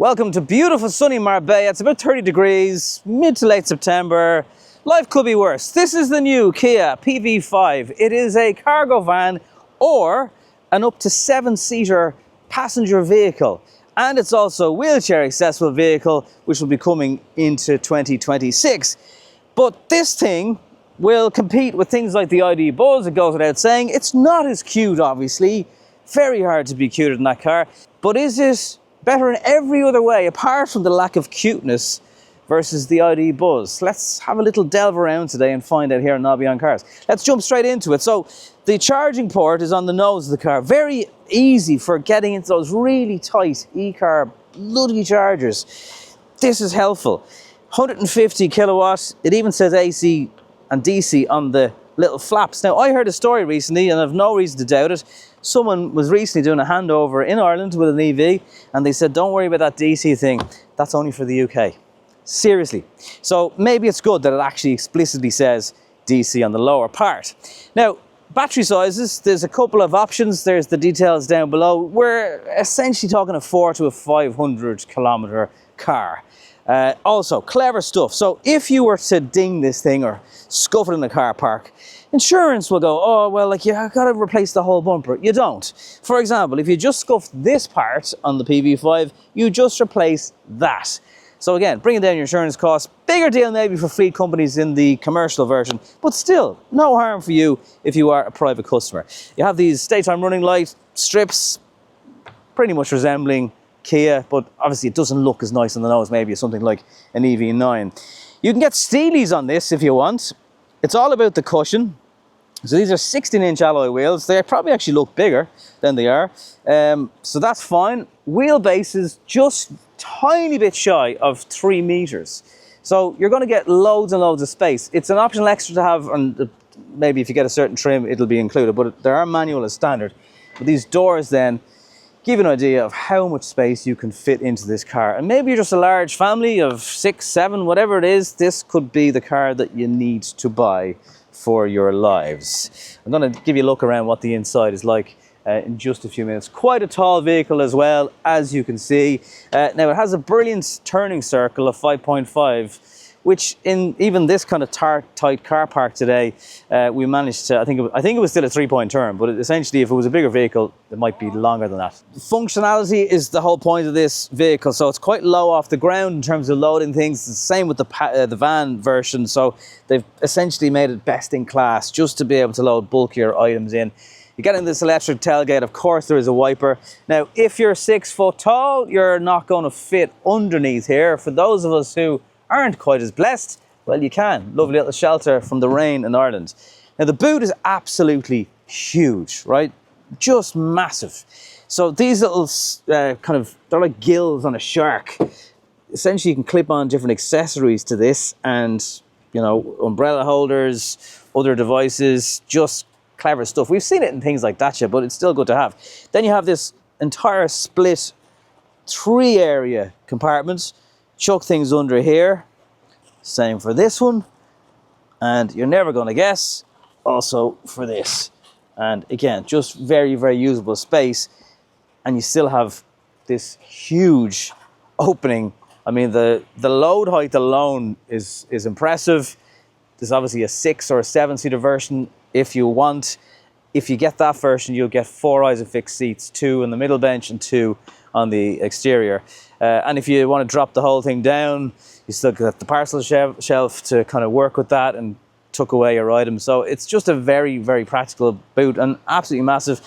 Welcome to beautiful sunny Marbella. It's about 30 degrees, mid to late September. Life could be worse. This is the new Kia PV5. It is a cargo van or an up to 7-seater passenger vehicle. And it's also a wheelchair accessible vehicle, which will be coming into 2026. But this thing will compete with things like the ID Buzz. It goes without saying. It's not as cute, obviously. Very hard to be cuter than that car. But is it better in every other way, apart from the lack of cuteness, versus the ID Buzz? Let's have a little delve around today and find out here on Nobby on Cars. Let's jump straight into it. So the charging port is on the nose of the car. Very easy for getting into those really tight e-car bloody chargers. This is helpful. 150 kilowatts. It even says AC and DC on the little flaps. Now, I heard a story recently, and I've no reason to doubt it. Someone was recently doing a handover in Ireland with an EV, and they said, don't worry about that DC thing. That's only for the UK. Seriously. So maybe it's good that it actually explicitly says DC on the lower part. Now, battery sizes, there's a couple of options. There's the details down below. We're essentially talking a 400 to a 500 kilometer car. Also, clever stuff. So if you were to ding this thing or scuff it in the car park, insurance will go, oh, well, like, you got to replace the whole bumper. You don't. For example, if you just scuffed this part on the PV5, you just replace that. So again, bringing down your insurance costs. Bigger deal maybe for fleet companies in the commercial version, but still, no harm for you if you are a private customer. You have these daytime running light strips, pretty much resembling Kia, but obviously it doesn't look as nice on the nose maybe as something like an EV9. You can get Steelies on this if you want. It's all about the cushion. So these are 16-inch alloy wheels. They probably actually look bigger than they are. So that's fine. Wheelbase is just tiny bit shy of 3 meters. So you're going to get loads and loads of space. It's an optional extra to have, and maybe if you get a certain trim, it'll be included, but there are manual as standard. But these doors then give you an idea of how much space you can fit into this car. And maybe you're just a large family of 6, 7, whatever it is, this could be the car that you need to buy for your lives. I'm going to give you a look around what the inside is like in just a few minutes. Quite a tall vehicle as well, as you can see. Now it has a brilliant turning circle of 5.5, which in even this kind of tight car park today, we managed to, I think it was still a 3-point turn, but essentially if it was a bigger vehicle, it might be longer than that. Functionality is the whole point of this vehicle, so it's quite low off the ground in terms of loading things. It's the same with the van version, so they've essentially made it best in class just to be able to load bulkier items in. You get in this electric tailgate, of course there is a wiper. Now, if you're 6 foot tall, you're not going to fit underneath here. For those of us who aren't quite as blessed, well, you can. Lovely little shelter from the rain in Ireland. Now, the boot is absolutely huge, right? Just massive. So these little they're like gills on a shark. Essentially, you can clip on different accessories to this and, you know, umbrella holders, other devices, just clever stuff. We've seen it in things like Dacia, but it's still good to have. Then you have this entire split 3-area compartment. Chuck things under here. Same for this one. And you're never going to guess, also for this. And again, just very, very usable space. And you still have this huge opening. I mean, the load height alone is impressive. There's obviously a 6 or a 7-seater version if you want. If you get that version, you'll get 4 isofix seats, 2 in the middle bench and 2 on the exterior. And if you want to drop the whole thing down, you still got the parcel shelf to kind of work with that and tuck away your items. So it's just a very, very practical boot and absolutely massive.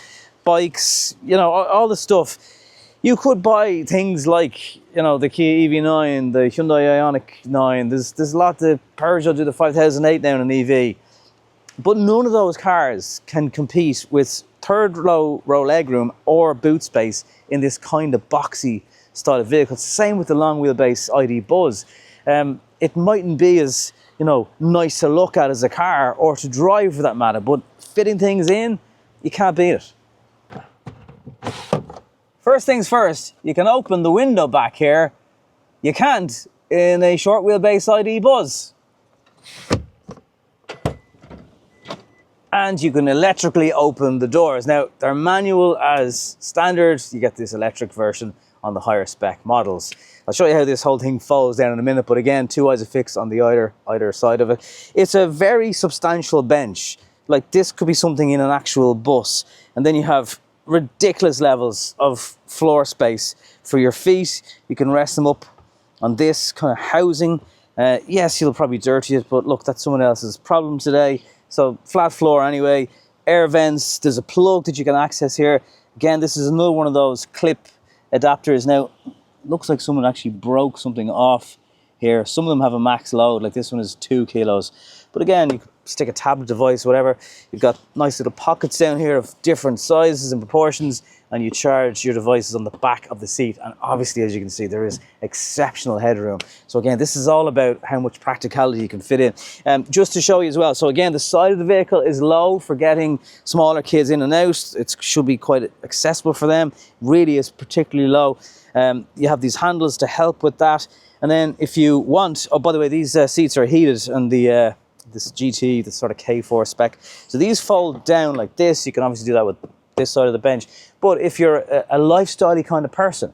Bikes, you know, all the stuff. You could buy things like, you know, the Kia EV9, the Hyundai Ioniq 9. There's a lot. The Peugeot do the 5008 now in an EV. But none of those cars can compete with third row legroom or boot space in this kind of boxy style of vehicle. It's the same with the long wheelbase ID Buzz. It mightn't be as, you know, nice to look at as a car or to drive for that matter, but fitting things in, you can't beat it. First things first, you can open the window back here. You can't in a short wheelbase ID Buzz. And you can electrically open the doors. Now, they're manual as standard. You get this electric version, on the higher spec models. I'll show you how this whole thing folds down in a minute, but again, 2 isofix on the either side of it. It's a very substantial bench. Like, this could be something in an actual bus. And then you have ridiculous levels of floor space for your feet. You can rest them up on this kind of housing. Yes, you'll probably dirty it, but look, that's someone else's problem today. So flat floor anyway. Air vents, there's a plug that you can access here. Again, this is another one of those clip adapters. Now, looks like someone actually broke something off here. Some of them have a max load, like this one is 2 kilos. But again, you could stick a tablet device, whatever. You've got nice little pockets down here of different sizes and proportions, and you charge your devices on the back of the seat. And obviously, as you can see, there is exceptional headroom. So again, this is all about how much practicality you can fit in. Just to show you as well, so again, the side of the vehicle is low for getting smaller kids in and out. It should be quite accessible for them. Really is particularly low. You have these handles to help with that. And then if you want, oh, by the way, these seats are heated, and this GT, the sort of K4 spec. So these fold down like this. You can obviously do that with this side of the bench. But if you're a lifestyle-y kind of person,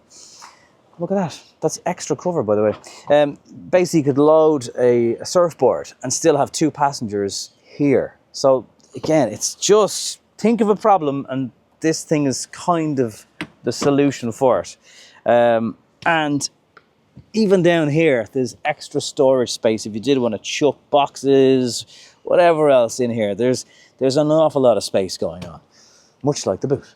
look at that. That's extra cover, by the way. Basically, you could load a surfboard and still have 2 passengers here. So again, it's just, think of a problem, and this thing is kind of the solution for it. And even down here, there's extra storage space if you did want to chuck boxes, whatever else in here. There's an awful lot of space going on, much like the boot.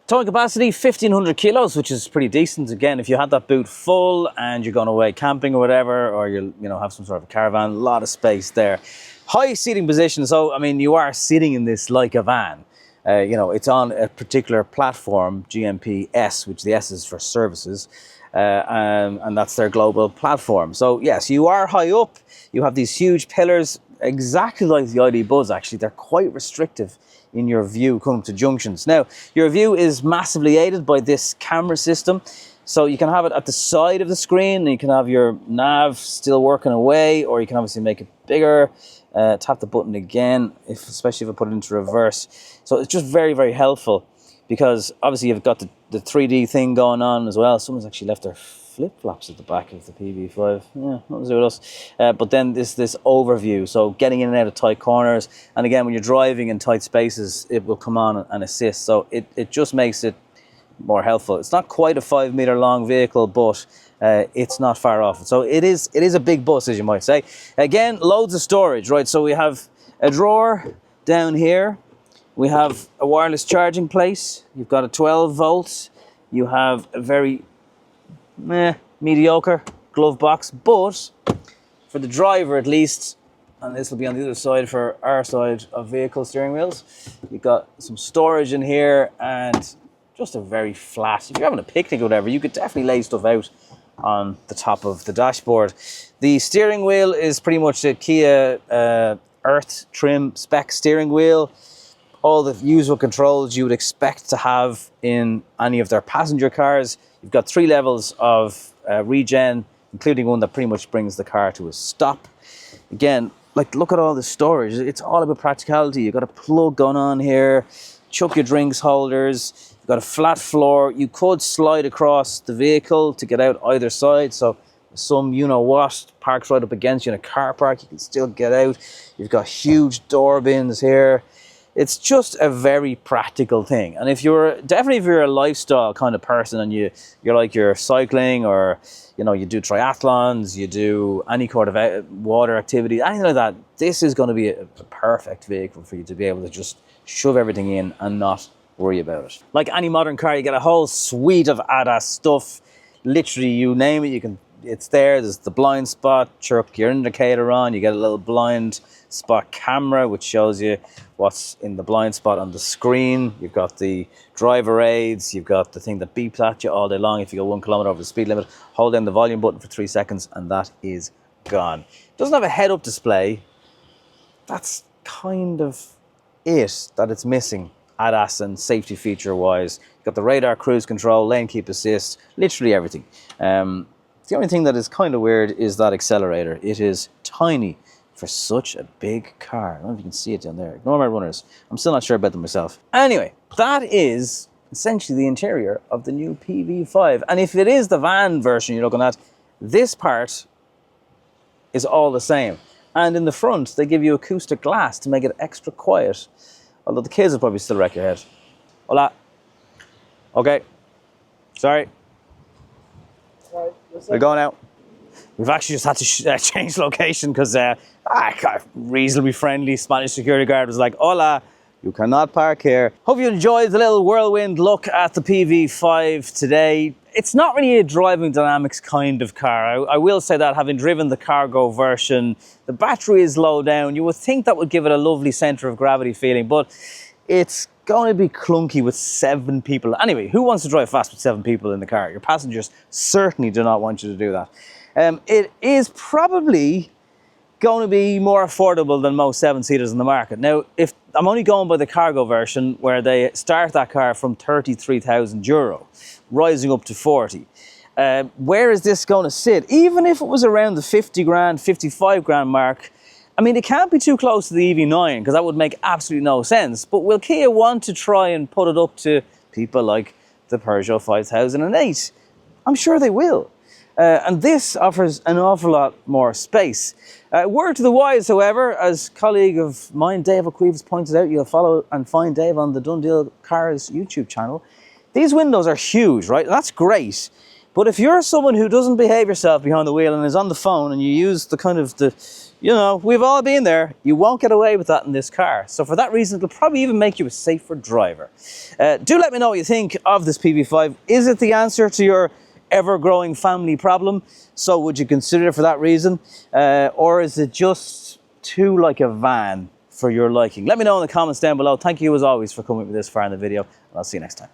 Towing capacity, 1,500 kilos, which is pretty decent. Again, if you had that boot full and you're going away camping or whatever, or you have some sort of a caravan, a lot of space there. High seating position, so I mean, you are sitting in this like a van. It's on a particular platform, GMP S, which the S is for services. And that's their global platform. So yes, you are high up. You have these huge pillars, exactly like the ID Buzz. Actually, they're quite restrictive in your view coming to junctions. Now, your view is massively aided by this camera system. So you can have it at the side of the screen, and you can have your nav still working away, or you can obviously make it bigger. Tap the button again, especially if I put it into reverse. So it's just very, very helpful, because obviously you've got the 3D thing going on as well. Someone's actually left their flip-flops at the back of the PV5. Yeah, not to do with us. But then this overview, so getting in and out of tight corners. And again, when you're driving in tight spaces, it will come on and assist. So it just makes it more helpful. It's not quite a 5 meter long vehicle, but it's not far off. So it is a big bus, as you might say. Again, loads of storage, right? So we have a drawer down here. We have a wireless charging place. You've got a 12 volts. You have a very mediocre glove box, but for the driver at least, and this will be on the other side for our side of vehicle steering wheels, you've got some storage in here and just a very flat, if you're having a picnic or whatever, you could definitely lay stuff out on the top of the dashboard. The steering wheel is pretty much a Kia Earth trim spec steering wheel. All the usual controls you would expect to have in any of their passenger cars. You've got 3 levels of regen, including one that pretty much brings the car to a stop. Again, like, look at all the storage. It's all about practicality. You've got a plug going on here, chuck your drinks holders. You've got a flat floor. You could slide across the vehicle to get out either side. So some you-know-what parks right up against you in a car park, you can still get out. You've got huge door bins here. It's just a very practical thing. And if you're a lifestyle kind of person, and you're cycling, or you do triathlons, you do any kind of water activity, anything like that, this is going to be a perfect vehicle for you to be able to just shove everything in and not worry about it. Like any modern car, you get a whole suite of ADAS stuff. Literally, you name it, it's there. There's the blind spot, chuck your indicator on, you get a little blind spot camera which shows you what's in the blind spot on the screen. You've got the driver aids, you've got the thing that beeps at you all day long if you go 1 kilometer over the speed limit. Hold down the volume button for 3 seconds and that is gone. It doesn't have a head-up display. That's kind of it that it's missing, ADAS and safety feature wise. You've got the radar, cruise control, lane keep assist, literally everything. The only thing that is kind of weird is that accelerator. It is tiny for such a big car. I don't know if you can see it down there. Ignore my runners. I'm still not sure about them myself. Anyway, that is essentially the interior of the new PV5. And if it is the van version you're looking at, this part is all the same. And in the front, they give you acoustic glass to make it extra quiet. Although the kids will probably still wreck your head. Hola. Okay. Sorry. We're going out. We've actually just had to change location because a reasonably friendly Spanish security guard was like, hola, you cannot park here. Hope you enjoyed the little whirlwind look at the PV5 today. It's not really a driving dynamics kind of car. I will say that, having driven the cargo version, the battery is low down. You would think that would give it a lovely center of gravity feeling, but it's going to be clunky with 7 people. Anyway, who wants to drive fast with 7 people in the car? Your passengers certainly do not want you to do that. It is probably going to be more affordable than most 7-seaters in the market. Now, if I'm only going by the cargo version, where they start that car from €33,000, rising up to 40. Where is this going to sit? Even if it was around the 50 grand, 55 grand mark, I mean, it can't be too close to the EV9 because that would make absolutely no sense. But will Kia want to try and put it up to people like the Peugeot 5008? I'm sure they will. And this offers an awful lot more space. Word to the wise, however, as a colleague of mine, Dave O'Queeves, pointed out, you'll follow and find Dave on the Done Deal Cars YouTube channel. These windows are huge, right? That's great. But if you're someone who doesn't behave yourself behind the wheel and is on the phone and you use we've all been there, you won't get away with that in this car. So for that reason, it'll probably even make you a safer driver. Do let me know what you think of this PV5. Is it the answer to your ever-growing family problem? So would you consider it for that reason? Or is it just too like a van for your liking? Let me know in the comments down below. Thank you as always for coming with this far in the video, and I'll see you next time.